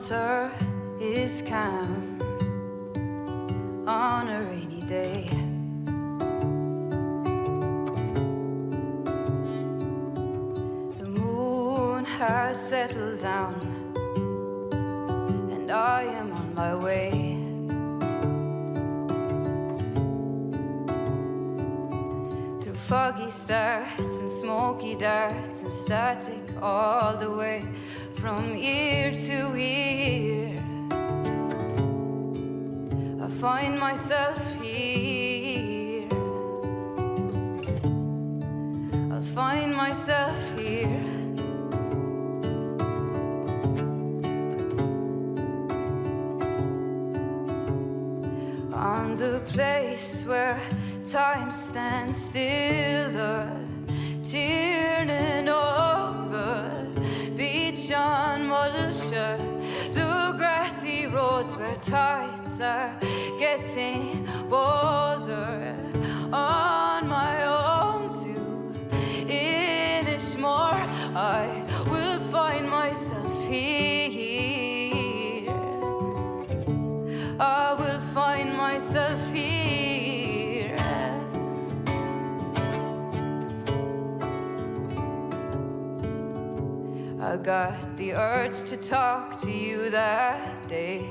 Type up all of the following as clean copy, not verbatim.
water is calm on a rainy day. The moon has settled down and I am on my way. Through foggy starts and smoky darts and static all the way from ear to ear. I find myself here. I'll find myself here. On the place where time stands still, the Tiernan og the beach on Muailte, the grassy roads where tides are getting bolder. On my own to Inishmore, I will find myself here. I will find myself here. I got the urge to talk to you that day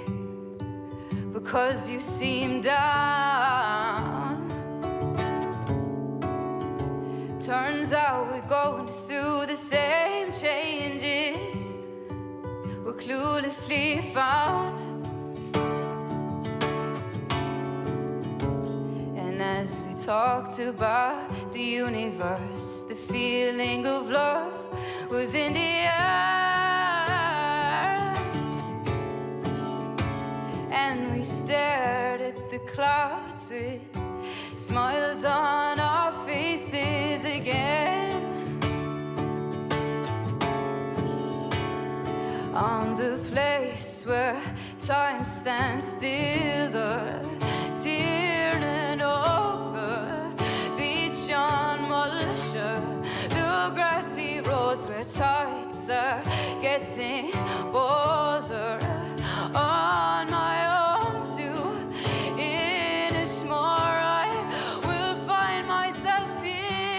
because you seemed down. Turns out we're going through the same changes we're cluelessly found. And as we talked about the universe, the feeling of love was in the air. And we stared at the clouds with smiles on our faces again. On the place where time stands still, the Tiernan og the beach on Muailte, the grassy roads where tides are getting bolder. On my own to Inishmore, I will find myself here.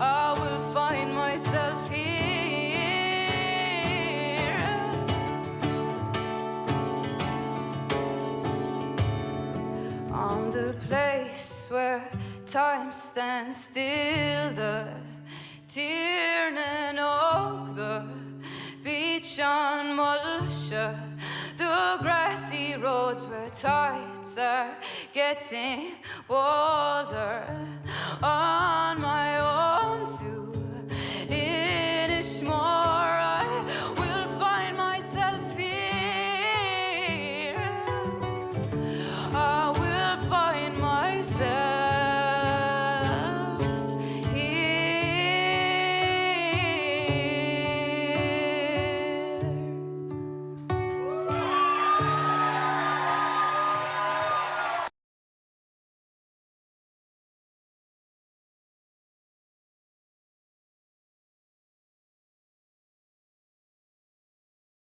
I will find myself here. On the place where time stands still, the Tiernan og the beach on Muailte, the grassy roads where tides are getting bolder.